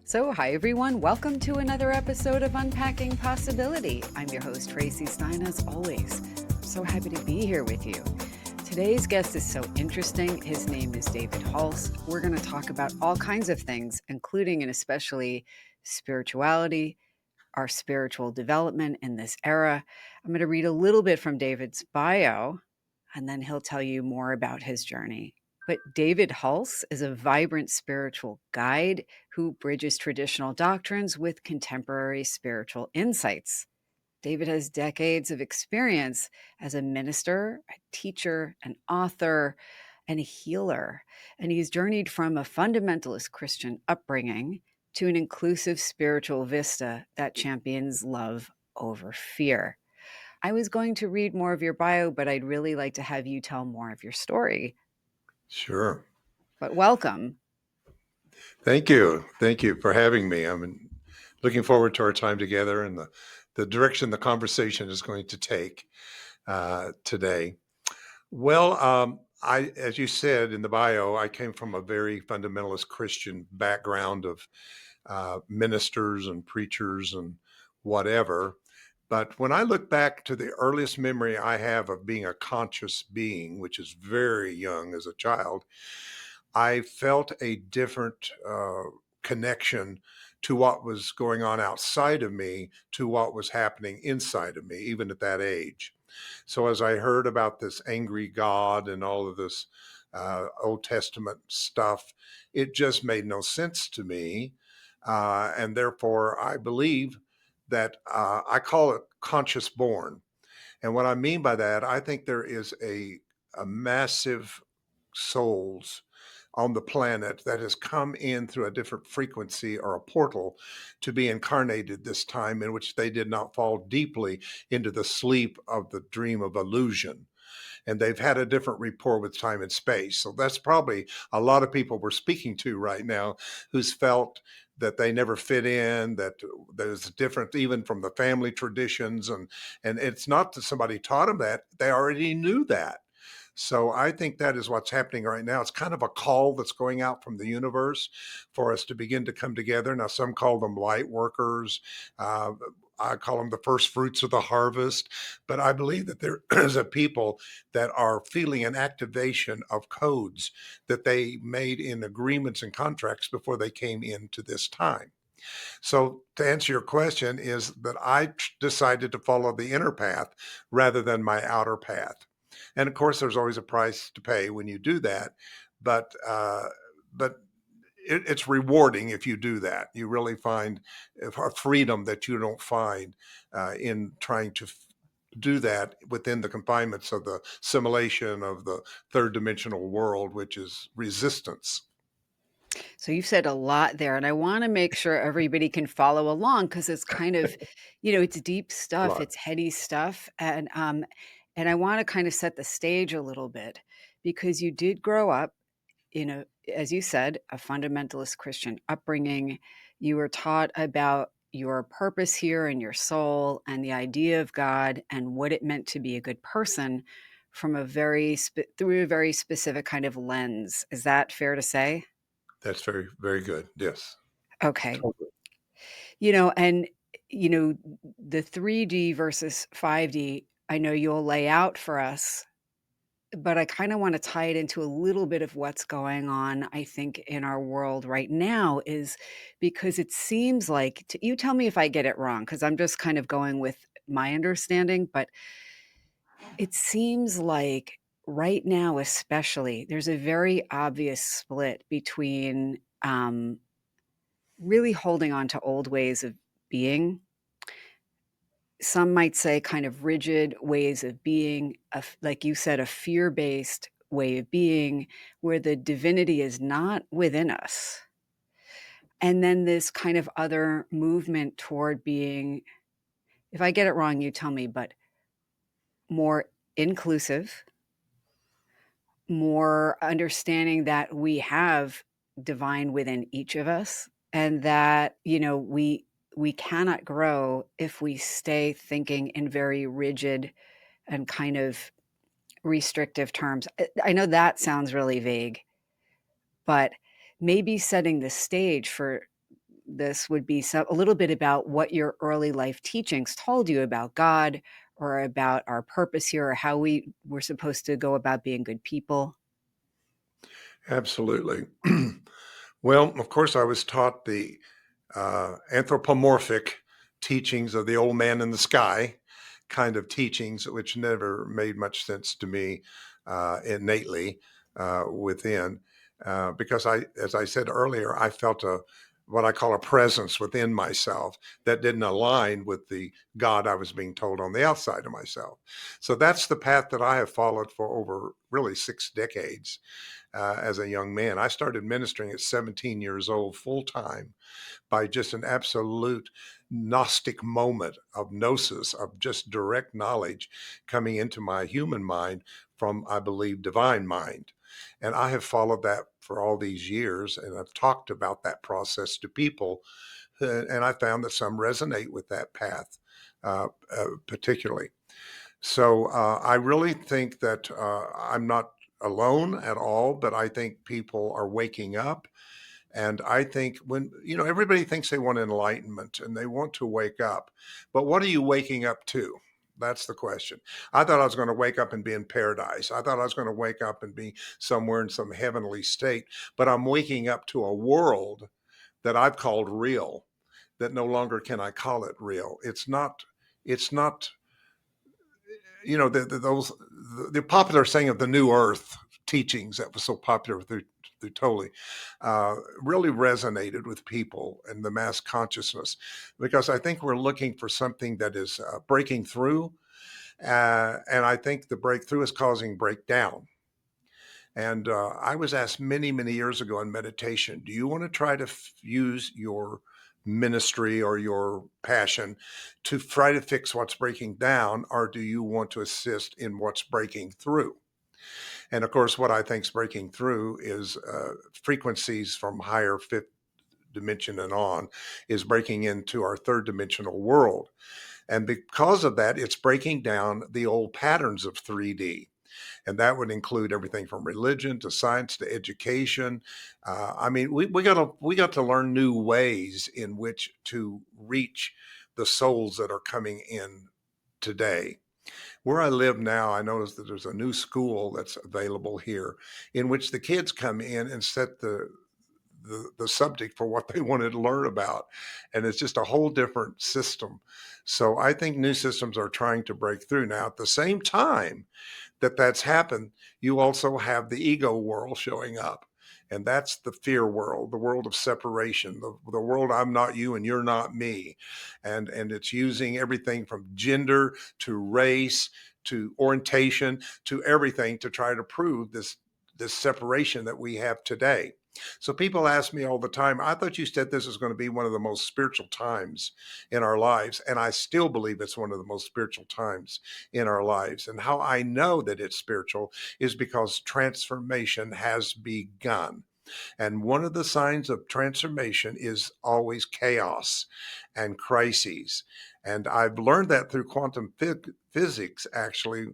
So, hi everyone. Welcome to another episode of Unpacking Possibility. I'm your host, Tracy Stein, as always. I'm so happy to be here with you. Today's guest is so interesting. His name is David Hulse. We're going to talk about all kinds of things, including and especially spirituality, our spiritual development in this era. I'm going to read a little bit from David's bio, and then he'll tell you more about his journey. But David Hulse is a vibrant spiritual guide who bridges traditional doctrines with contemporary spiritual insights. David has decades of experience as a minister, a teacher, an author, and a healer. And he's journeyed from a fundamentalist Christian upbringing to an inclusive spiritual vista that champions love over fear. I was going to read more of your bio, but I'd really like to have you tell more of your story. Sure. But welcome. Thank you. Thank you for having me. I'm looking forward to our time together and the direction the conversation is going to take today. Well, as you said in the bio, I came from a very fundamentalist Christian background of ministers and preachers and whatever. But when I look back to the earliest memory I have of being a conscious being, which is very young as a child, I felt a different connection to what was going on outside of me to what was happening inside of me, even at that age. So as I heard about this angry God and all of this Old Testament stuff, it just made no sense to me. And therefore, I believe that I call it conscious born. And what I mean by that, I think there is a massive souls on the planet that has come in through a different frequency or a portal to be incarnated this time in which they did not fall deeply into the sleep of the dream of illusion. And they've had a different rapport with time and space. So that's probably a lot of people we're speaking to right now who's felt that they never fit in, that there's different even from the family traditions. And it's not that somebody taught them that, they already knew that. So I think that is what's happening right now. It's kind of a call that's going out from the universe for us to begin to come together. Now, some call them light workers. Uh, I call them the first fruits of the harvest. But I believe that there is a people that are feeling an activation of codes that they made in agreements and contracts before they came into this time. So to answer your question is that I decided to follow the inner path rather than my outer path. And of course, there's always a price to pay when you do that, but it's rewarding if you do that. You really find a freedom that you don't find in trying to do that within the confinements of the simulation of the third dimensional world, which is resistance. So you've said a lot there, and I want to make sure everybody can follow along because it's kind of, it's deep stuff, Right. it's heady stuff, and I want to kind of set the stage a little bit because you did grow up in a, as you said, a fundamentalist Christian upbringing. You were taught about your purpose here and your soul and the idea of God and what it meant to be a good person from through a very specific kind of lens. Is that fair to say? That's very, very good. Yes. Okay. Totally. And you know, the 3D versus 5D, I know you'll lay out for us, but I kind of want to tie it into a little bit of what's going on, I think, in our world right now, is because it seems like, you tell me if I get it wrong, because I'm just kind of going with my understanding, but it seems like right now, especially, there's a very obvious split between really holding on to old ways of being. Some might say kind of rigid ways of being, like you said, a fear based way of being where the divinity is not within us. And then this kind of other movement toward being, if I get it wrong, you tell me, but more inclusive, more understanding that we have divine within each of us and that we cannot grow if we stay thinking in very rigid and kind of restrictive terms. I know that sounds really vague, but maybe setting the stage for this would be a little bit about what your early life teachings told you about God or about our purpose here or how we were supposed to go about being good people. Absolutely. Well, of course, I was taught the anthropomorphic teachings of the old man in the sky kind of teachings, which never made much sense to me innately within, because as I said earlier, I felt what I call a presence within myself that didn't align with the God I was being told on the outside of myself. So that's the path that I have followed for over really 6 decades as a young man. I started ministering at 17 years old full time by just an absolute Gnostic moment of gnosis, of just direct knowledge coming into my human mind from, I believe, divine mind. And I have followed that for all these years, and I've talked about that process to people, and I found that some resonate with that path particularly. So I really think that I'm not alone at all, but I think people are waking up. And I think everybody thinks they want enlightenment and they want to wake up, but what are you waking up to? That's the question. I thought I was going to wake up and be in paradise. I thought I was going to wake up and be somewhere in some heavenly state, but I'm waking up to a world that I've called real, that no longer can I call it real. It's not, the popular saying of the new earth teachings that was so popular through Tolle really resonated with people and the mass consciousness, because I think we're looking for something that is breaking through, and I think the breakthrough is causing breakdown. And I was asked many, many years ago in meditation, do you want to try to use your ministry or your passion to try to fix what's breaking down, or do you want to assist in what's breaking through? And of course, what I think is breaking through is frequencies from higher fifth dimension and on is breaking into our third dimensional world. And because of that, it's breaking down the old patterns of 3D. And that would include everything from religion to science to education. I mean, we got to learn new ways in which to reach the souls that are coming in today. Where I live now, I notice that there's a new school that's available here in which the kids come in and set the subject for what they wanted to learn about. And it's just a whole different system. So I think new systems are trying to break through. Now, at the same time that's happened, you also have the ego world showing up. And that's the fear world, the world of separation, the world I'm not you and you're not me. And it's using everything from gender to race to orientation to everything to try to prove this separation that we have today. So people ask me all the time, I thought you said this is going to be one of the most spiritual times in our lives. And I still believe it's one of the most spiritual times in our lives. And how I know that it's spiritual is because transformation has begun. And one of the signs of transformation is always chaos and crises. And I've learned that through quantum physics, actually.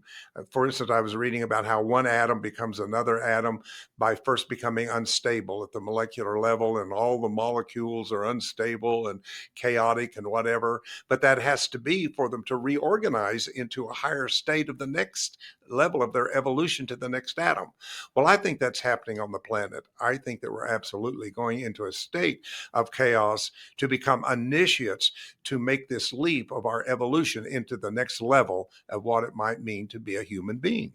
For instance, I was reading about how one atom becomes another atom by first becoming unstable at the molecular level, and all the molecules are unstable and chaotic and whatever. But that has to be for them to reorganize into a higher state of the next level of their evolution to the next atom. Well, I think that's happening on the planet. I think that we're absolutely going into a state of chaos to become initiates to make this leap of our evolution into the next level of what it might mean to be a human being.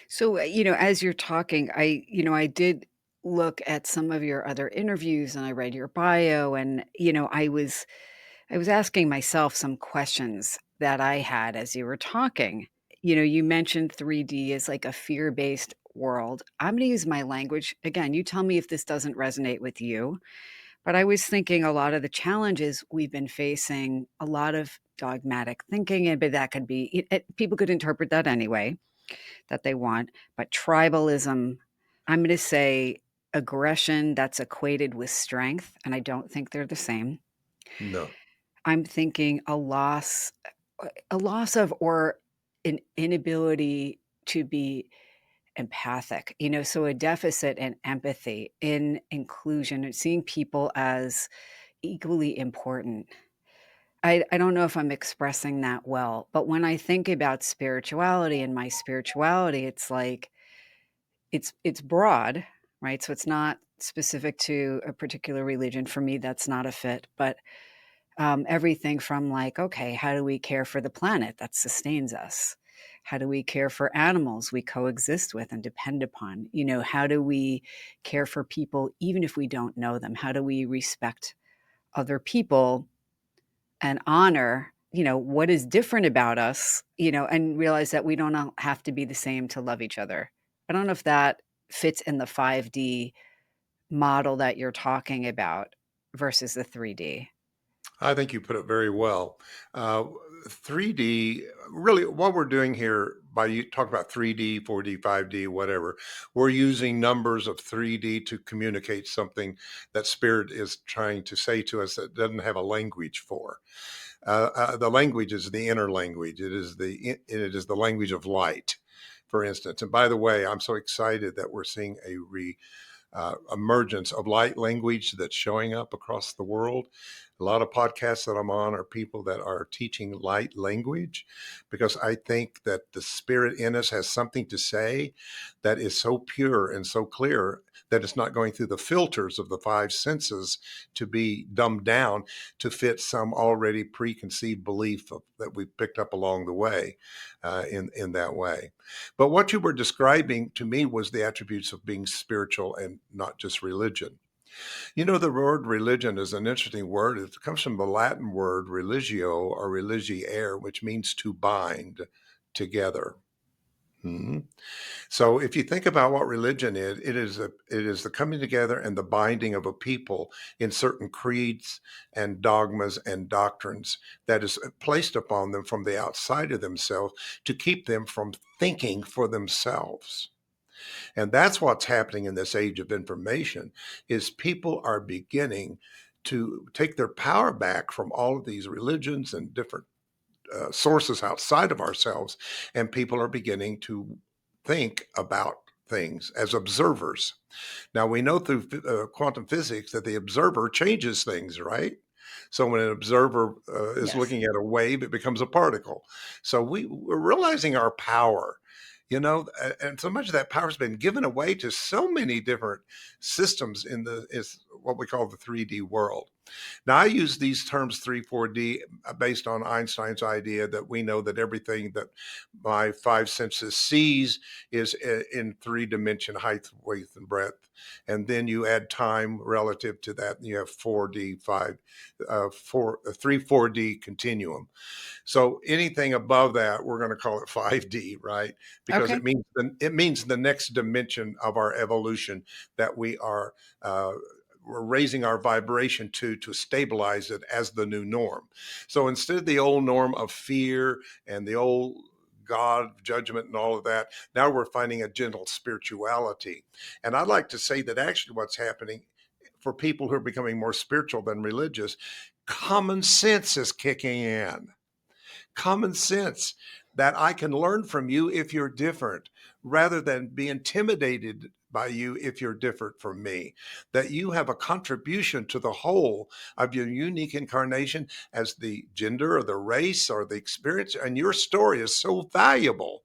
So, as you're talking, I did look at some of your other interviews and I read your bio and, I was asking myself some questions that I had as you were talking. You mentioned 3D is like a fear-based world. I'm going to use my language. Again, you tell me if this doesn't resonate with you. But I was thinking a lot of the challenges we've been facing, a lot of dogmatic thinking, but that could be, people could interpret that anyway that they want. But tribalism, I'm going to say aggression that's equated with strength. And I don't think they're the same. No. I'm thinking a loss of or an inability to be empathic, so a deficit in empathy, in inclusion, and seeing people as equally important. I don't know if I'm expressing that well, but when I think about spirituality and my spirituality, it's like it's broad, right? So it's not specific to a particular religion. For me, that's not a fit, but everything from like, okay, how do we care for the planet that sustains us? How do we care for animals we coexist with and depend upon? How do we care for people even if we don't know them? How do we respect other people and honor, what is different about us, and realize that we don't all have to be the same to love each other. I don't know if that fits in the 5D model that you're talking about versus the 3D. I think you put it very well. Uh, 3D, really, what we're doing here by you talk about 3D, 4D, 5D, whatever, we're using numbers of 3D to communicate something that spirit is trying to say to us that doesn't have a language for. The language is the inner language. It is the language of light, for instance. And by the way, I'm so excited that we're seeing emergence of light language that's showing up across the world. A lot of podcasts that I'm on are people that are teaching light language because I think that the spirit in us has something to say that is so pure and so clear that it's not going through the filters of the five senses to be dumbed down to fit some already preconceived belief that we picked up along the way in that way. But what you were describing to me was the attributes of being spiritual and not just religion. The word religion is an interesting word. It comes from the Latin word religio or religiare, which means to bind together. Mhm. So if you think about what religion is, it is the coming together and the binding of a people in certain creeds and dogmas and doctrines that is placed upon them from the outside of themselves to keep them from thinking for themselves. And that's what's happening in this age of information is people are beginning to take their power back from all of these religions and different sources outside of ourselves, and people are beginning to think about things as observers. Now, we know through quantum physics that the observer changes things, right? So when an observer is Yes. looking at a wave, it becomes a particle. So we're realizing our power, and so much of that power has been given away to so many different systems in the is what we call the 3D world. Now, I use these terms 3, 4D based on Einstein's idea that we know that everything that my five senses sees is in three-dimension height, width, and breadth. And then you add time relative to that, and you have 4D, 3, 4D continuum. So anything above that, we're going to call it 5D, right? Because Okay. it means the next dimension of our evolution that uh, we're raising our vibration to stabilize it as the new norm. So instead of the old norm of fear and the old God judgment and all of that, now we're finding a gentle spirituality. And I'd like to say that actually what's happening for people who are becoming more spiritual than religious, common sense is kicking in. Common sense that I can learn from you if you're different rather than be intimidated by you if you're different from me. That you have a contribution to the whole of your unique incarnation as the gender or the race or the experience. And your story is so valuable.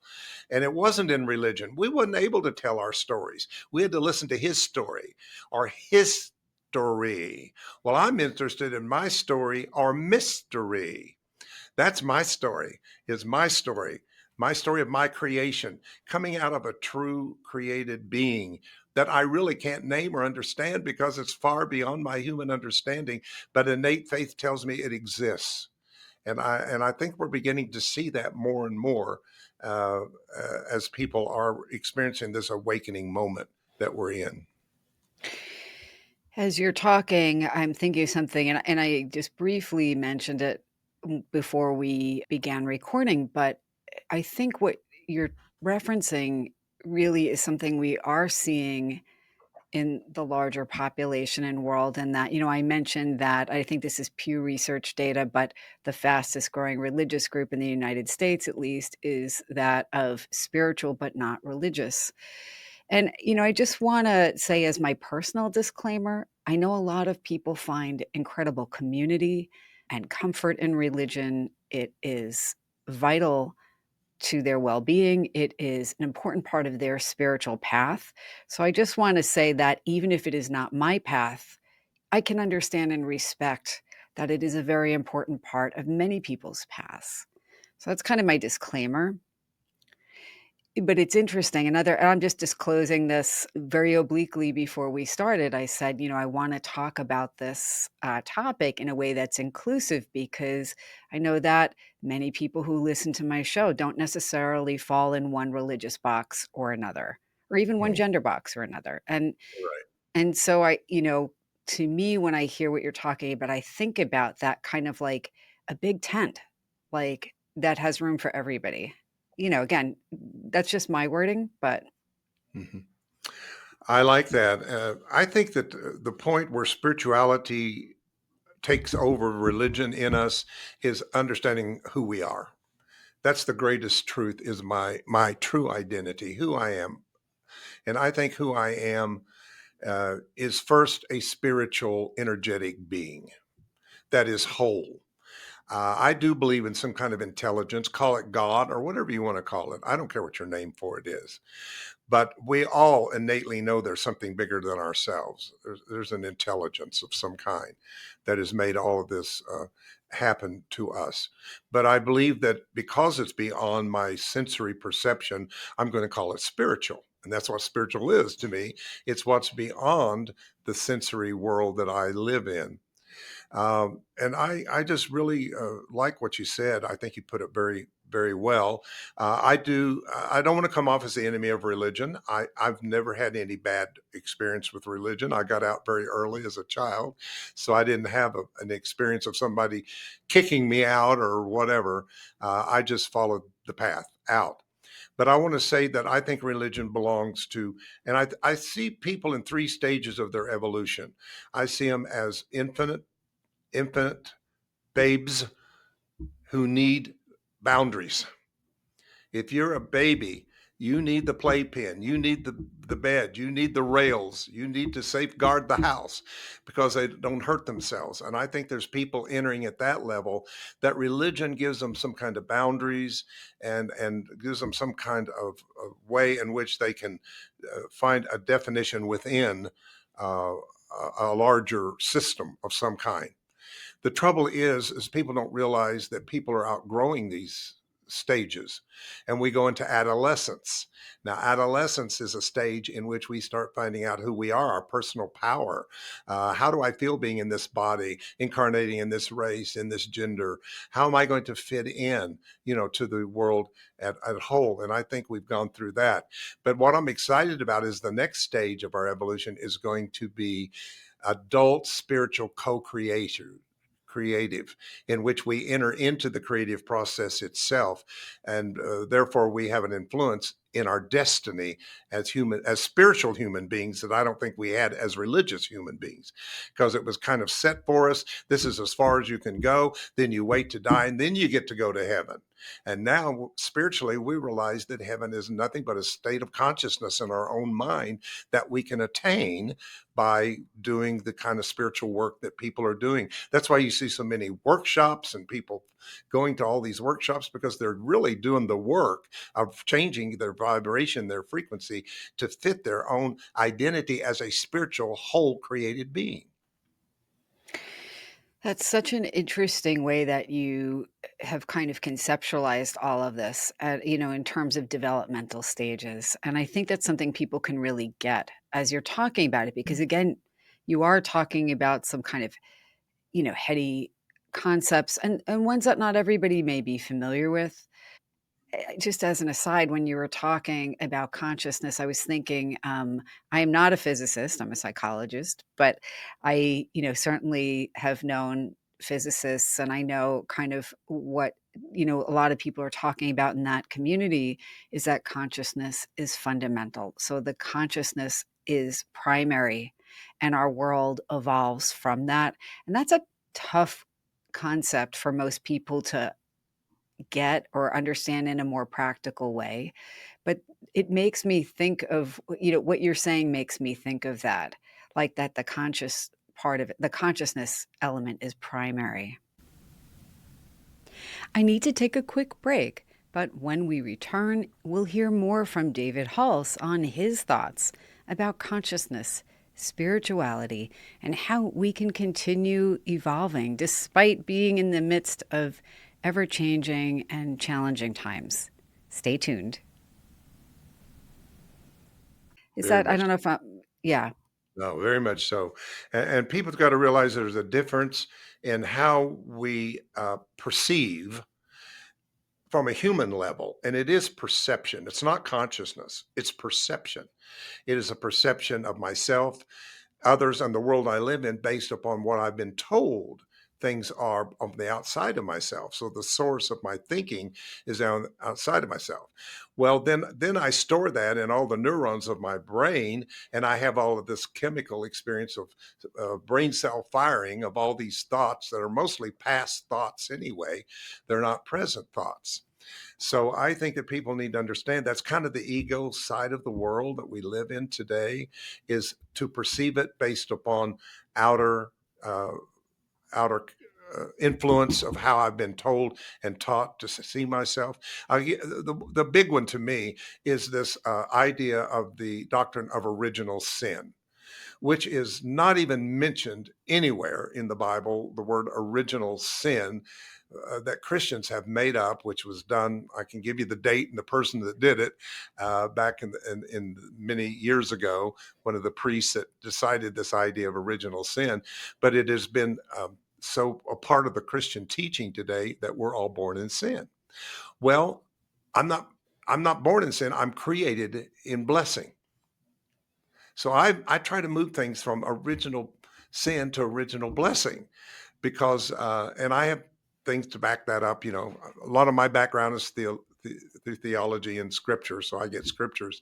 And it wasn't in religion. We weren't able to tell our stories. We had to listen to his story or his story. Well, I'm interested in my story or mystery. That's my story of my creation, coming out of a true created being that I really can't name or understand because it's far beyond my human understanding. But innate faith tells me it exists. And I think we're beginning to see that more and more as people are experiencing this awakening moment that we're in. As you're talking, I'm thinking of something, and I just briefly mentioned it before we began recording, but I think what you're referencing really is something we are seeing in the larger population and world. And that, I mentioned that I think this is Pew Research data, but the fastest growing religious group in the United States, at least, is that of spiritual but not religious. And, I just want to say, as my personal disclaimer, I know a lot of people find incredible community and comfort in religion. It is vital to their well being, it is an important part of their spiritual path. So I just want to say that even if it is not my path, I can understand and respect that it is a very important part of many people's paths. So that's kind of my disclaimer. But it's interesting. And I'm just disclosing this very obliquely before we started. I said, I want to talk about this topic in a way that's inclusive because I know that many people who listen to my show don't necessarily fall in one religious box or another, or even one Mm, gender box or another. And right. and so to me, when I hear what you're talking about, I think about that kind of like a big tent, like that has room for everybody. Again, that's just my wording, but Mhm. I like that. I think that the point where spirituality takes over religion in us is understanding who we are. That's the greatest truth is my true identity, who I am. And I think who I am is first a spiritual, energetic being that is whole. I do believe in some kind of intelligence, call it God or whatever you want to call it. I don't care what your name for it is. But we all innately know there's something bigger than ourselves. There's an intelligence of some kind that has made all of this happen to us. But I believe that because it's beyond my sensory perception, I'm going to call it spiritual. And that's what spiritual is to me. It's what's beyond the sensory world that I live in. And I just really like what you said. I think you put it very, very well. I don't want to come off as the enemy of religion. I've never had any bad experience with religion. I got out very early as a child, so I didn't have an experience of somebody kicking me out or whatever. I just followed the path out. But I want to say that I think religion belongs to, and I see people in three stages of their evolution. I see them as infant babes who need boundaries. If you're a baby, you need the playpen, you need the bed, you need the rails, you need to safeguard the house because they don't hurt themselves. And I think there's people entering at that level that religion gives them some kind of boundaries and gives them some kind of way in which they can find a definition within uh, a larger system of some kind. The trouble is people don't realize that people are outgrowing these stages and we go into adolescence. Now, adolescence is a stage in which we start finding out who we are, our personal power. How do I feel being in this body, incarnating in this race, in this gender? How am I going to fit in, to the world at whole? And I think we've gone through that. But what I'm excited about is the next stage of our evolution is going to be adult spiritual co-creation creative in which we enter into the creative process itself and therefore we have an influence in our destiny as spiritual human beings that I don't think we had as religious human beings because it was kind of set for us. This is as far as you can go, then you wait to die, and then you get to go to heaven. And now spiritually we realize that heaven is nothing but a state of consciousness in our own mind that we can attain by doing the kind of spiritual work that people are doing. That's why you see so many workshops and people going to all these workshops because they're really doing the work of changing their vibration, their frequency to fit their own identity as a spiritual whole created being. that's such an interesting way that you have kind of conceptualized all of this, in terms of developmental stages. And I think that's something people can really get as you're talking about it, because again, you are talking about some kind of, heady concepts and ones that not everybody may be familiar with. Just as an aside, when you were talking about consciousness, I was thinking, I am not a physicist, I'm a psychologist, but I, certainly have known physicists, and I know kind of what, a lot of people are talking about in that community is that consciousness is fundamental. So the consciousness is primary, and our world evolves from that. And that's a tough concept for most people to get or understand in a more practical way. But it makes me think of, what you're saying makes me think of that, like that the conscious part of it, the consciousness element is primary. I need to take a quick break, but when we return, we'll hear more from David Hulse on his thoughts about consciousness, spirituality, and how we can continue evolving despite being in the midst of ever changing and challenging times. Stay tuned. Is Very that, I much. don't know if I, yeah. No, very much so. And people's got to realize there's a difference in how we perceive from a human level, and it is perception. It's not consciousness, it's perception. It is a perception of myself, others, and the world I live in based upon what I've been told things are on the outside of myself. So the source of my thinking is outside of myself. Well, then I store that in all the neurons of my brain, and I have all of this chemical experience of brain cell firing of all these thoughts that are mostly past thoughts anyway. They're not present thoughts. So I think that people need to understand that's kind of the ego side of the world that we live in today, is to perceive it based upon outer uh, influence of how I've been told and taught to see myself. The big one to me is this idea of the doctrine of original sin, which is not even mentioned anywhere in the Bible. The word original sin that Christians have made up, which was done. I can give you the date and the person that did it back in many years ago. One of the priests that decided this idea of original sin, but it has been so a part of the Christian teaching today that we're all born in sin. Well, I'm not. I'm not born in sin. I'm created in blessing. So I try to move things from original sin to original blessing because and I have things to back that up. You know, a lot of my background is through theology and scripture, so I get scriptures.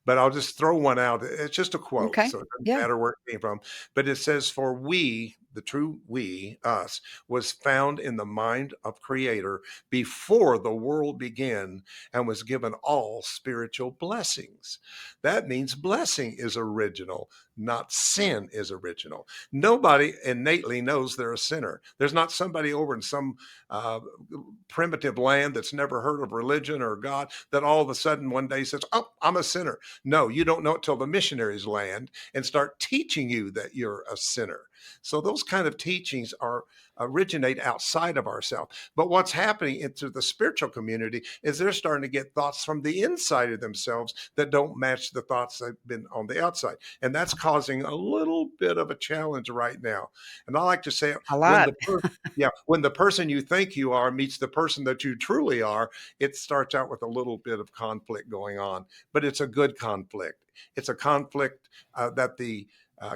But I'll just throw one out. It's just a quote, Okay. so it doesn't Yeah. matter where it came from. But it says, "For we, the true we, us, was found in the mind of Creator before the world began, and was given all spiritual blessings." That means blessing is original, not sin is original. Nobody innately knows they're a sinner. There's not somebody over in some uh, primitive land that's never heard of religion or God that all of a sudden one day says, "Oh, I'm a sinner." No, you don't know it till the missionaries land and start teaching you that you're a sinner. So those kind of teachings are originate outside of ourselves. But what's happening into the spiritual community is they're starting to get thoughts from the inside of themselves that don't match the thoughts that've been on the outside. And that's causing a little bit of a challenge right now. And I like to say A when lot. when the person you think you are meets the person that you truly are, it starts out with a little bit of conflict going on, but it's a good conflict. It's a conflict that the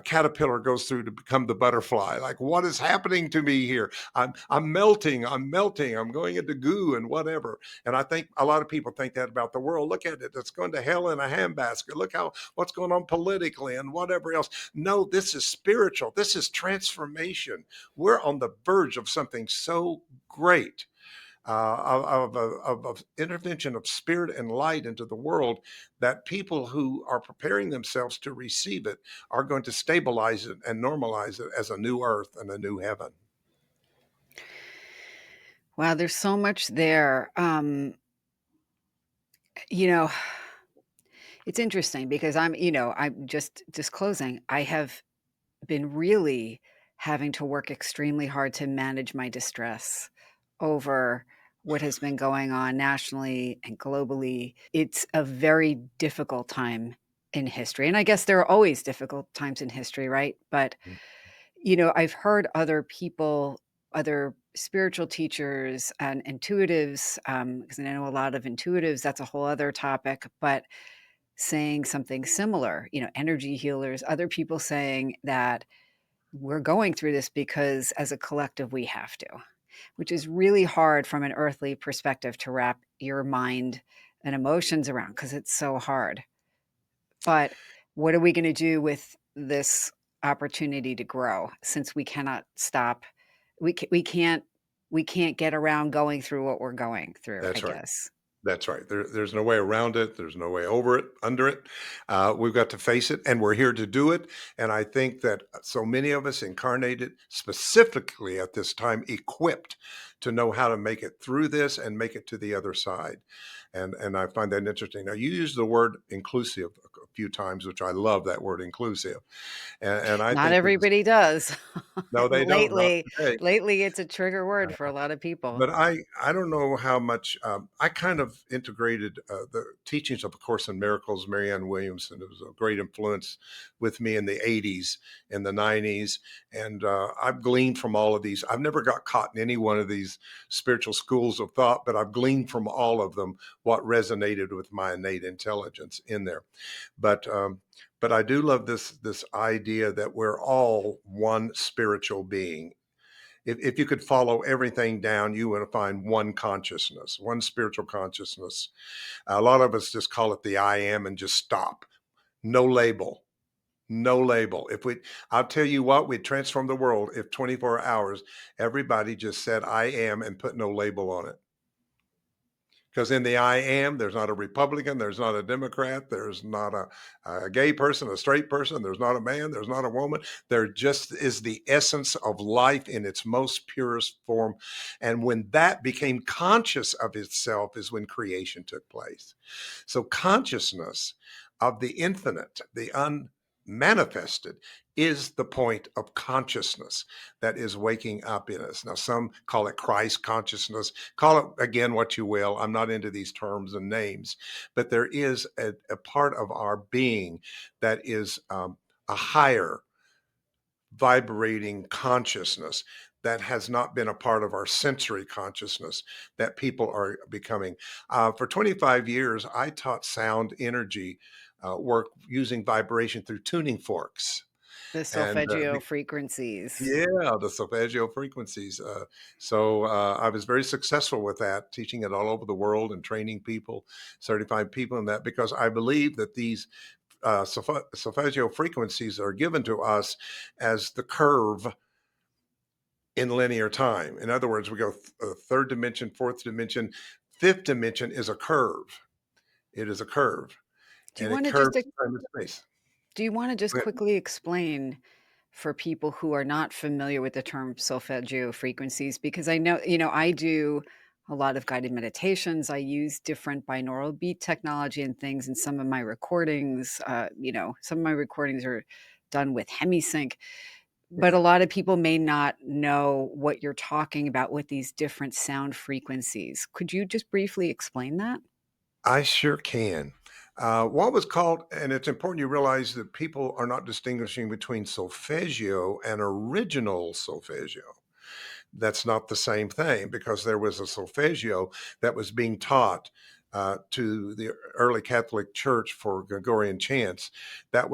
caterpillar goes through to become the butterfly. Like, what is happening to me here? I'm melting. I'm melting. I'm going into goo and whatever. And I think a lot of people think that about the world. Look at it. It's going to hell in a handbasket. Look how what's going on politically and whatever else. No, this is spiritual. This is transformation. We're on the verge of something so great of intervention of spirit and light into the world that people who are preparing themselves to receive it are going to stabilize it and normalize it as a new earth and a new heaven. Wow, there's so much there. You know, it's interesting because I'm just disclosing, I have been really having to work extremely hard to manage my distress over what has been going on nationally and globally. It's a very difficult time in history. And I guess there are always difficult times in history, right? But, I've heard other people, other spiritual teachers and intuitives, because I know a lot of intuitives, that's a whole other topic, but saying something similar, energy healers, other people saying that we're going through this because as a collective we have to, which is really hard from an earthly perspective to wrap your mind and emotions around because it's so hard. But what are we going to do with this opportunity to grow since we cannot stop? We can't get around going through what we're going through, I That's right. guess. That's right. There's no way around it. There's no way over it, under it. We've got to face it, and we're here to do it. And I think that so many of us incarnated specifically at this time, equipped to know how to make it through this and make it to the other side. And I find that interesting. Now, you use the word inclusive a few times, which I love that word inclusive. And I Not think that everybody does. no, they don't. Not lately today. lately it's a trigger word for a lot of people. But I don't know how much I kind of integrated the teachings of A Course in Miracles, Marianne Williamson. It was a great influence with me in the 80s, in the 90s. And I've gleaned from all of these. I've never got caught in any one of these spiritual schools of thought, but I've gleaned from all of them what resonated with my innate intelligence in there. But but I do love this idea that we're all one spiritual being. If you could follow everything down, you would find one consciousness, one spiritual consciousness. A lot of us just call it the I am and just stop. No label. No label. I'll tell you what, we'd transform the world if 24 hours, everybody just said I am and put no label on it. Because in the I am, there's not a Republican, there's not a Democrat, there's not a gay person, a straight person, there's not a man, there's not a woman. There just is the essence of life in its most purest form. And when that became conscious of itself is when creation took place. So consciousness of the infinite, the unmanifested, is the point of consciousness that is waking up in us. Now, some call it Christ consciousness. Call it again what you will. I'm not into these terms and names, but there is a part of our being that is a higher vibrating consciousness that has not been a part of our sensory consciousness that people are becoming. For 25 years, I taught sound energy work using vibration through tuning forks. The And solfeggio frequencies. yeah, the Solfeggio frequencies. So I was very successful with that, teaching it all over the world and training people, certifying people in that, because I believe that these Solfeggio frequencies are given to us as the curve in linear time. In other words, we go third dimension, fourth dimension, fifth dimension is a curve. It is a curve, Do you and it want to just curves time and space. Do you want to just quickly explain for people who are not familiar with the term solfeggio frequencies? Because I know, I do a lot of guided meditations. I use different binaural beat technology and things in some of my recordings. Some of my recordings are done with hemisync, but Yeah. a lot of people may not know what you're talking about with these different sound frequencies. Could you just briefly explain that? I sure can. What was called, and it's important you realize that people are not distinguishing between solfeggio and original solfeggio. That's not the same thing because there was a solfeggio that was being taught to the early Catholic Church for Gregorian chants. But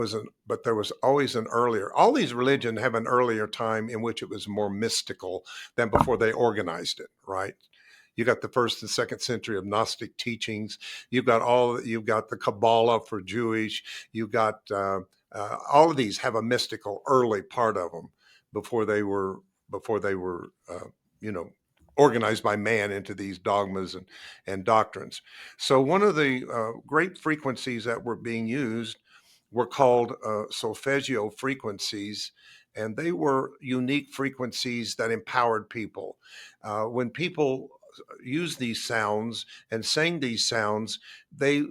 there was always an earlier. All these religions have an earlier time in which it was more mystical than before they organized it, right? You got the first and second century of Gnostic teachings. You've got the Kabbalah for Jewish. You've got all of these have a mystical early part of them before they were you know organized by man into these dogmas and doctrines. So one of the great frequencies that were being used were called solfeggio frequencies, and they were unique frequencies that empowered people. When people used these sounds and sang these sounds, they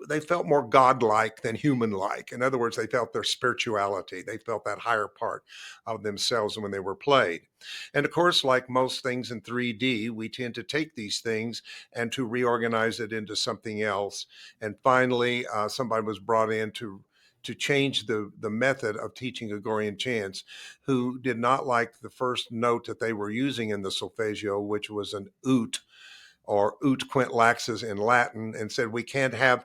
they felt more godlike than human-like. In other words, they felt their spirituality. They felt that higher part of themselves when they were played. And of course, like most things in 3D, we tend to take these things and to reorganize it into something else. And finally, somebody was brought in to change the method of teaching Gregorian chants, who did not like the first note that they were using in the solfeggio, which was an oot, or ut quint laxus in Latin, and said we can't have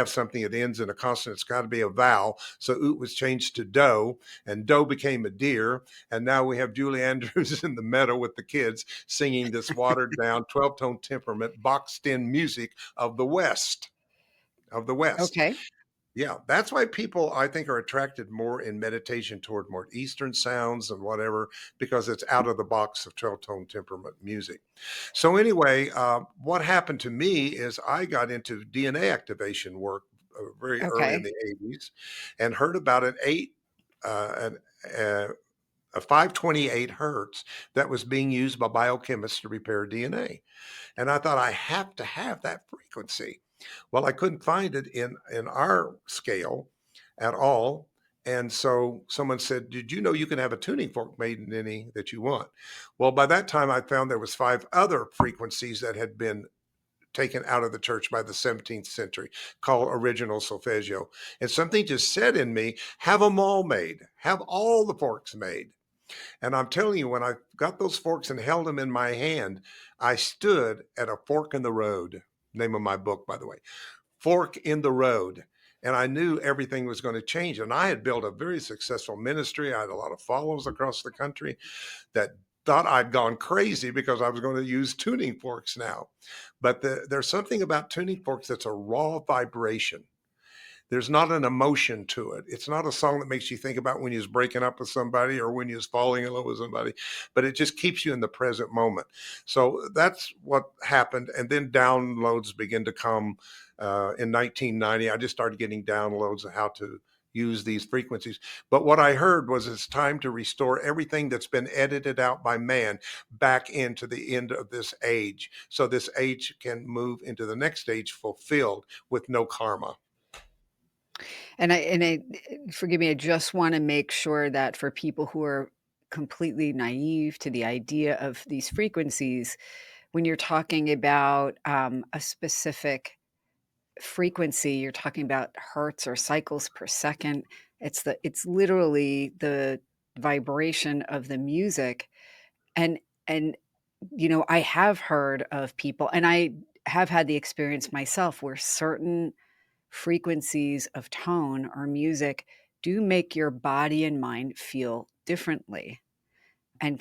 something that ends in a consonant. It's got to be a vowel. So ut was changed to do, and do became a deer. And now we have Julie Andrews in the meadow with the kids singing this watered down 12-tone temperament boxed in music of the West. Of the West. Okay. Yeah, that's why people, I think, are attracted more in meditation toward more Eastern sounds and whatever, because it's out of the box of 12-tone temperament music. So anyway, what happened to me is I got into DNA activation work very early in Okay. the 80s and heard about an, uh, a 528 hertz that was being used by biochemists to repair DNA. And I thought I have to have that frequency. Well, I couldn't find it in our scale at all. And so someone said, "Did you know you can have a tuning fork made in any that you want?" Well, by that time, I found there was 5 other frequencies that had been taken out of the church by the 17th century, called original solfeggio. And something just said in me, have them all made, have all the forks made. And I'm telling you, when I got those forks and held them in my hand, I stood at a fork in the road. Name of my book, by the way, Fork in the Road. And I knew everything was going to change. And I had built a very successful ministry. I had a lot of followers across the country that thought I'd gone crazy because I was going to use tuning forks now. But there's something about tuning forks that's a raw vibration. There's not an emotion to it. It's not a song that makes you think about when you was breaking up with somebody or when you was falling in love with somebody, but it just keeps you in the present moment. So that's what happened. And then downloads begin to come in 1990. I just started getting downloads of how to use these frequencies. But what I heard was it's time to restore everything that's been edited out by man back into the end of this age. So this age can move into the next age fulfilled with no karma. And I forgive me, I just wanna make sure that for people who are completely naive to the idea of these frequencies, when you're talking about, a specific frequency, you're talking about hertz or cycles per second. It's literally the vibration of the music, and and, I have heard of people, and I have had the experience myself where certain frequencies of tone or music do make your body and mind feel differently and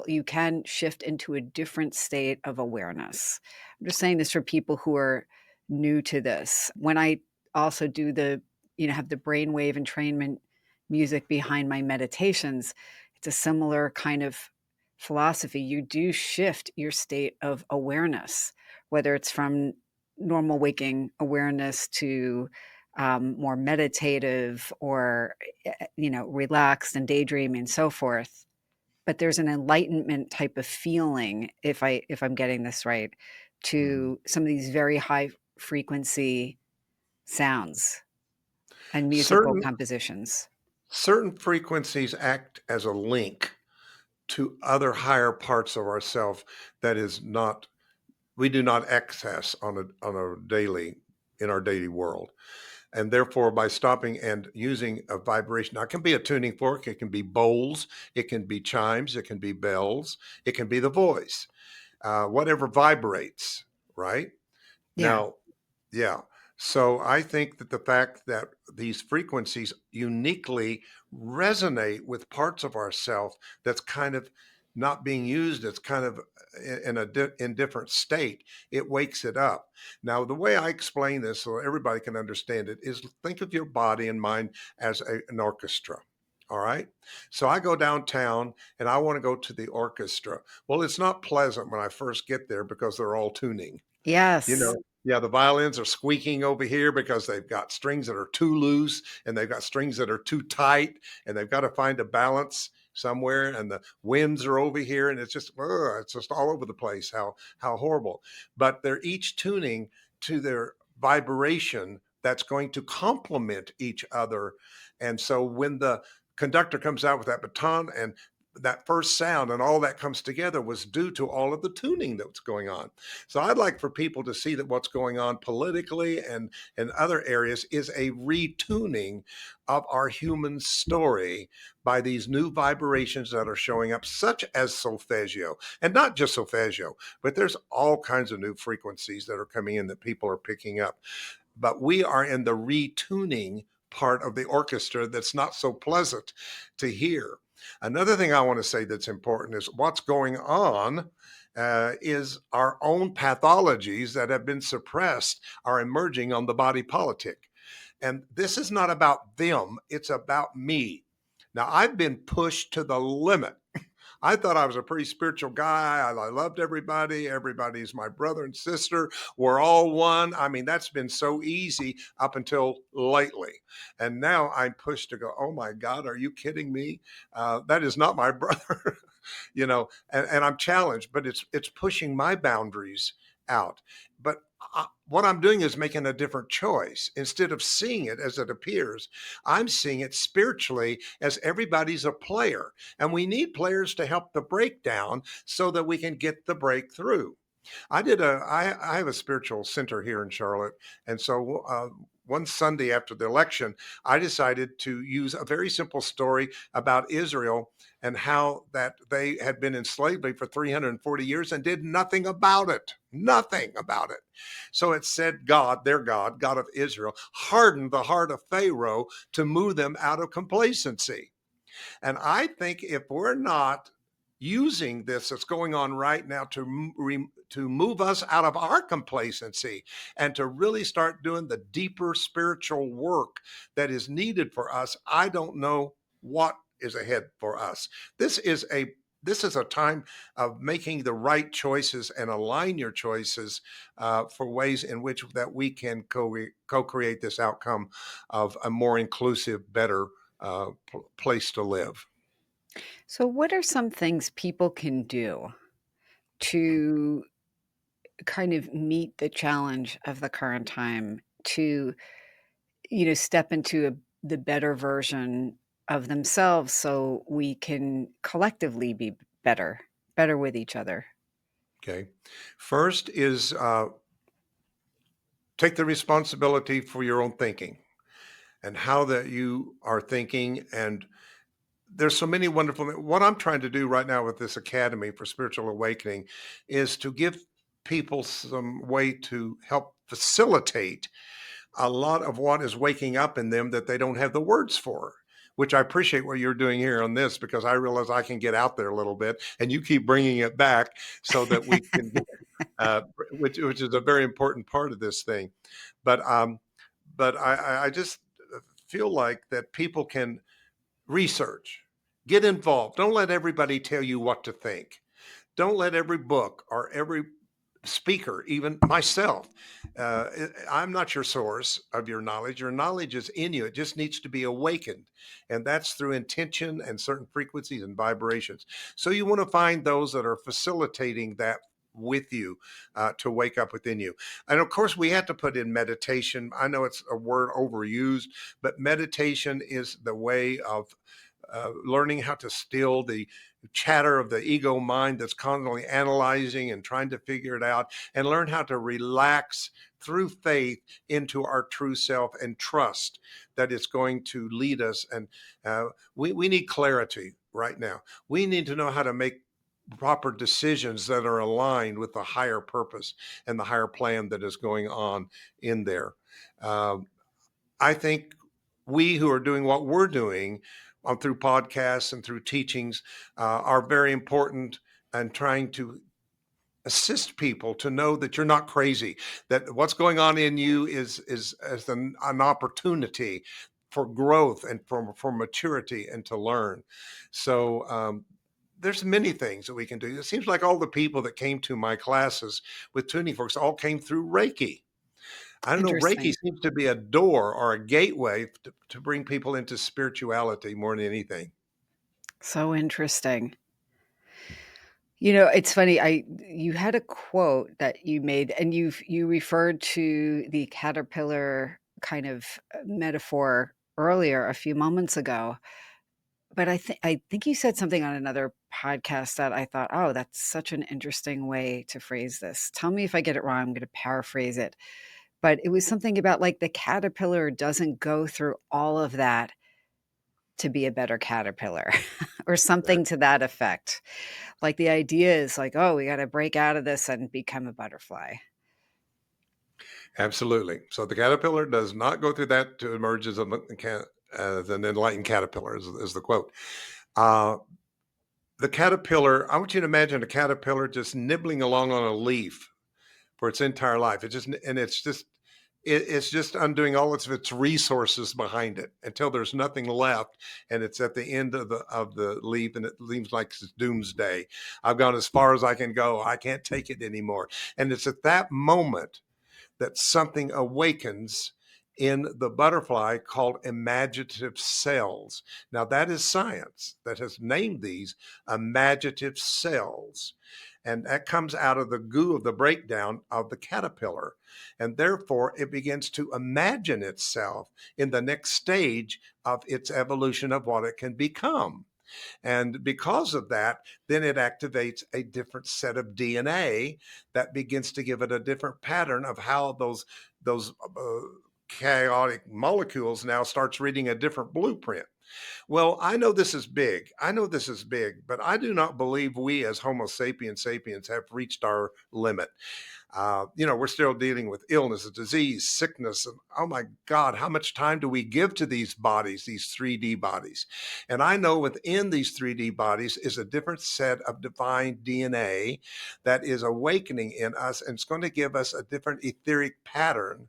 you can shift into a different state of awareness. I'm just saying this for people who are new to this. When I also do have the brainwave entrainment music behind my meditations, it's a similar kind of philosophy. You do shift your state of awareness, whether it's from normal waking awareness to more meditative or, relaxed and daydreaming and so forth, but there's an enlightenment type of feeling, if I'm getting this right, Mhm. to some of these very high frequency sounds and musical Certain compositions. certain frequencies act as a link to other higher parts of ourself that is not we do not access on a daily in our daily world. And therefore, by stopping and using a vibration, now it can be a tuning fork, it can be bowls, it can be chimes, it can be bells, it can be the voice, whatever vibrates, right? Yeah. Now, yeah. So I think that the fact that these frequencies uniquely resonate with parts of ourself that's kind of not being used, it's kind of in a indifferent state, it wakes it up. Now, the way I explain this so everybody can understand it is think of your body and mind as an orchestra. All right. So I go downtown and I want to go to the orchestra. Well, it's not pleasant when I first get there because they're all tuning. You Yes. know, yeah, the violins are squeaking over here because they've got strings that are too loose and they've got strings that are too tight, and they've got to find a balance somewhere. And the winds are over here, and it's just all over the place. How horrible! But they're each tuning to their vibration that's going to complement each other. And so when the conductor comes out with that baton and that first sound and all that comes together was due to all of the tuning that was going on. So I'd like for people to see that what's going on politically and in other areas is a retuning of our human story by these new vibrations that are showing up, such as solfeggio. And not just solfeggio, but there's all kinds of new frequencies that are coming in that people are picking up. But we are in the retuning part of the orchestra that's not so pleasant to hear. Another thing I want to say that's important is what's going on is our own pathologies that have been suppressed are emerging on the body politic. And this is not about them, it's about me. Now, I've been pushed to the limit. I thought I was a pretty spiritual guy. I loved everybody. Everybody's my brother and sister. We're all one. I mean, that's been so easy up until lately. And now I'm pushed to go, oh my God, are you kidding me? That is not my brother. And I'm challenged, but it's pushing my boundaries out. But what I'm doing is making a different choice. Instead of seeing it as it appears, I'm seeing it spiritually as everybody's a player. And we need players to help the breakdown so that we can get the breakthrough. I have a spiritual center here in Charlotte. And so one Sunday after the election, I decided to use a very simple story about Israel and how that they had been in slavery for 340 years and did nothing about it. Nothing about it. So it said God, their God, God of Israel, hardened the heart of Pharaoh to move them out of complacency. And I think if we're not using this that's going on right now to move us out of our complacency and to really start doing the deeper spiritual work that is needed for us, I don't know what is ahead for us. This is a time of making the right choices and align your choices for ways in which that we can co-create this outcome of a more inclusive, better place to live. So, what are some things people can do to kind of meet the challenge of the current time to, step into the better version of themselves so we can collectively be better with each other? Okay. First is take the responsibility for your own thinking and how that you are thinking. And there's so many wonderful, what I'm trying to do right now with this Academy for Spiritual Awakening is to give people some way to help facilitate a lot of what is waking up in them that they don't have the words for. Which I appreciate what you're doing here on this because I realize I can get out there a little bit, and you keep bringing it back so that we can, uh, which is a very important part of this thing. But I just feel like that people can research, get involved. Don't let everybody tell you what to think. Don't let every book or every speaker, even myself. I'm not your source of your knowledge. Your knowledge is in you. It just needs to be awakened. And that's through intention and certain frequencies and vibrations. So you want to find those that are facilitating that with you to wake up within you. And of course, we have to put in meditation. I know it's a word overused, but meditation is the way of learning how to still the chatter of the ego mind that's constantly analyzing and trying to figure it out, and learn how to relax through faith into our true self and trust that it's going to lead us. And we need clarity right now. We need to know how to make proper decisions that are aligned with the higher purpose and the higher plan that is going on in there. Um, I think we who are doing what we're doing through podcasts and through teachings are very important and trying to assist people to know that you're not crazy, that what's going on in you is as an opportunity for growth and for maturity and to learn. So there's many things that we can do. It seems like all the people that came to my classes with tuning forks all came through Reiki. I don't know. Reiki Interesting. seems to be a door or a gateway to bring people into spirituality more than anything. So interesting. It's funny. You had a quote that you made, and you referred to the caterpillar kind of metaphor earlier a few moments ago. But I think you said something on another podcast that I thought, "Oh, that's such an interesting way to phrase this." Tell me if I get it wrong, I'm gonna paraphrase it. But it was something about, like, the caterpillar doesn't go through all of that to be a better caterpillar or something to that effect. Like, the idea is like, "Oh, we gotta break out of this and become a butterfly." Absolutely. So the caterpillar does not go through that to emerge as, as an enlightened caterpillar, is the quote. Uh, the caterpillar, I want you to imagine a caterpillar just nibbling along on a leaf for its entire life. It's just undoing all of its resources behind it until there's nothing left, and it's at the end of the leaf, and it seems like it's doomsday. I've gone as far as I can go. I can't take it anymore. And it's at that moment that something awakens in the butterfly called imaginative cells. Now, that is science that has named these imaginative cells. And that comes out of the goo of the breakdown of the caterpillar. And therefore, it begins to imagine itself in the next stage of its evolution of what it can become. And because of that, then it activates a different set of DNA that begins to give it a different pattern of how those chaotic molecules now starts reading a different blueprint. Well, I know this is big. I know this is big, but I do not believe we as Homo sapiens sapiens have reached our limit. We're still dealing with illness, disease, sickness, and oh my God, how much time do we give to these bodies, these 3D bodies? And I know within these 3D bodies is a different set of divine DNA that is awakening in us, and it's going to give us a different etheric pattern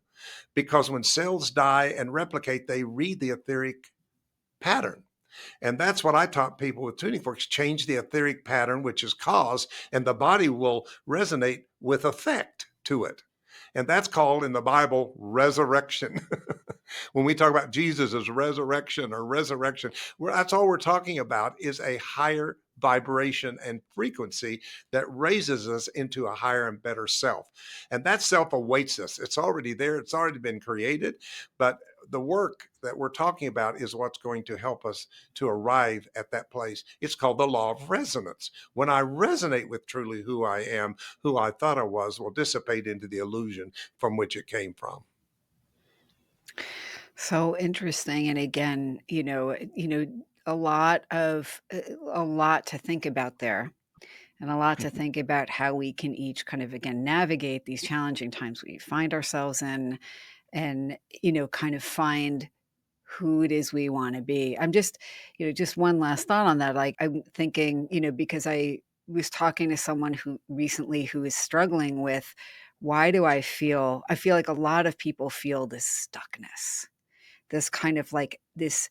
because when cells die and replicate, they read the etheric pattern. And that's what I taught people with tuning forks: change the etheric pattern, which is cause, and the body will resonate with effect to it. And that's called in the Bible resurrection. When we talk about Jesus as resurrection, that's all we're talking about is a higher vibration and frequency that raises us into a higher and better self. And that self awaits us. It's already there, it's already been created. But the work that we're talking about is what's going to help us to arrive at that place. It's called the law of resonance. When I resonate with truly who I am, who I thought I was will dissipate into the illusion from which it came from. So interesting, and again, a lot of a lot to think about there, and a lot to think about how we can each kind of, again, navigate these challenging times we find ourselves in, and, kind of find who it is we wanna be. I'm just just one last thought on that, like, I'm thinking, because I was talking to someone who recently who is struggling with, why do I feel like a lot of people feel this stuckness, this kind of like this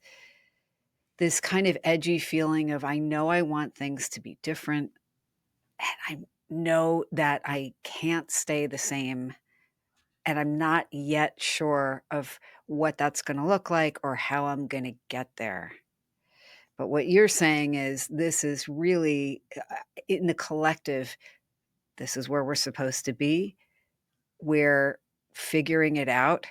kind of edgy feeling of, I know I want things to be different, and I know that I can't stay the same, and I'm not yet sure of what that's gonna look like or how I'm gonna get there. But what you're saying is this is really, in the collective, this is where we're supposed to be. We're figuring it out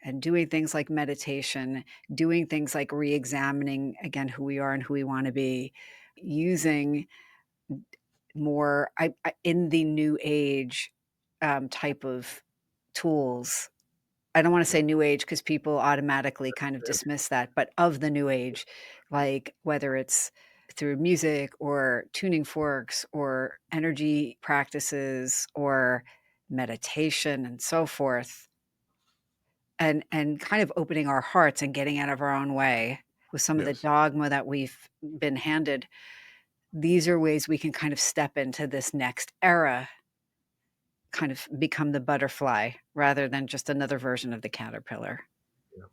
and doing things like meditation, doing things like re-examining again who we are and who we wanna be, using more in the new age, type of tools. I don't wanna say new age because people automatically kind of dismiss that, but of the new age, like, whether it's through music or tuning forks or energy practices or meditation and so forth, and kind of opening our hearts and getting out of our own way with some of the Yes. dogma that we've been handed. These are ways we can kind of step into this next era, kind of become the butterfly rather than just another version of the caterpillar. Yeah.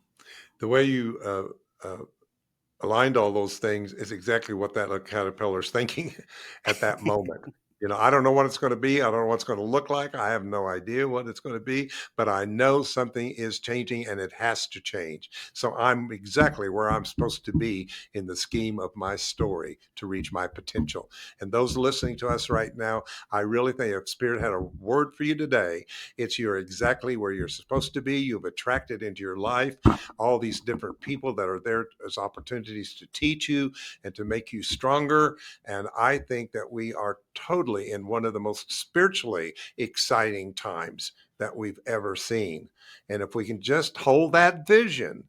The way you aligned all those things is exactly what that caterpillar is thinking at that moment. I don't know what it's going to be. I don't know what it's going to look like. I have no idea what it's going to be, but I know something is changing and it has to change. So I'm exactly where I'm supposed to be in the scheme of my story to reach my potential. And those listening to us right now, I really think if Spirit had a word for you today, it's you're exactly where you're supposed to be. You've attracted into your life all these different people that are there as opportunities to teach you and to make you stronger. And I think that we are totally in one of the most spiritually exciting times that we've ever seen. And if we can just hold that vision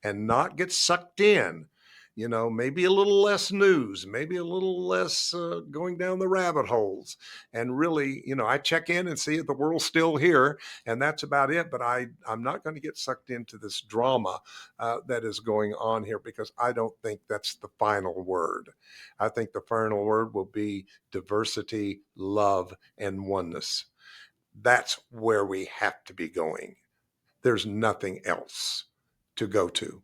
and not get sucked in, maybe a little less news, maybe a little less going down the rabbit holes. And really, I check in and see if the world's still here. And that's about it. But I'm not going to get sucked into this drama that is going on here because I don't think that's the final word. I think the final word will be diversity, love, and oneness. That's where we have to be going. There's nothing else to go to.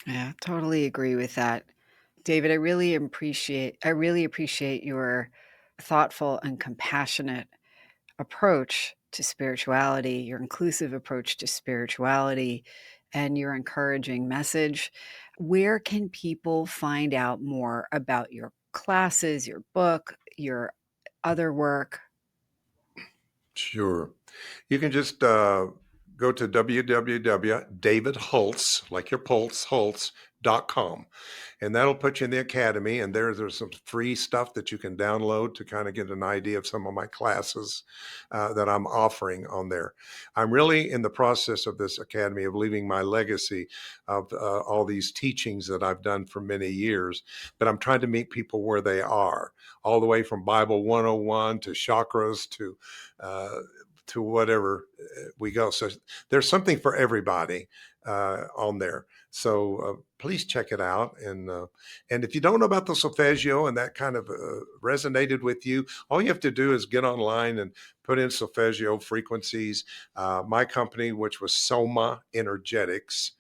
Yeah, totally agree with that. David, I really appreciate your thoughtful and compassionate approach to spirituality, your inclusive approach to spirituality, and your encouraging message. Where can people find out more about your classes, your book, your other work? Sure. You can just go to www.davidhulse, like your pulse, Hulse.com. And that'll put you in the academy. And there's some free stuff that you can download to kind of get an idea of some of my classes that I'm offering on there. I'm really in the process of this academy of leaving my legacy of all these teachings that I've done for many years. But I'm trying to meet people where they are, all the way from Bible 101 to chakras to whatever we go. So there's something for everybody on there. So please check it out. And if you don't know about the Solfeggio and that kind of resonated with you, all you have to do is get online and put in Solfeggio frequencies. My company, which was Soma Energetics,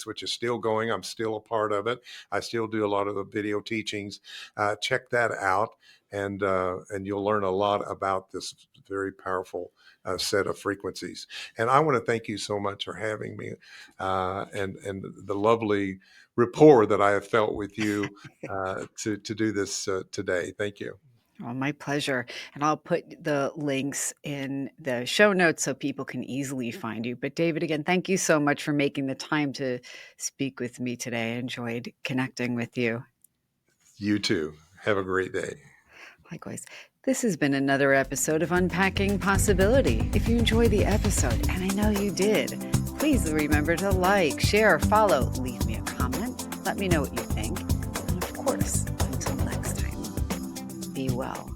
which is still going. I'm still a part of it. I still do a lot of the video teachings. Check that out, and you'll learn a lot about this very powerful set of frequencies. And I want to thank you so much for having me, and the lovely rapport that I have felt with you to do this today. Thank you. Well, my pleasure. And I'll put the links in the show notes so people can easily find you. But David, again, thank you so much for making the time to speak with me today. I enjoyed connecting with you. You too. Have a great day. Likewise. This has been another episode of Unpacking Possibility. If you enjoyed the episode, and I know you did, please remember to like, share, follow, leave me a comment, let me know what you think. And of course, until next time, be well.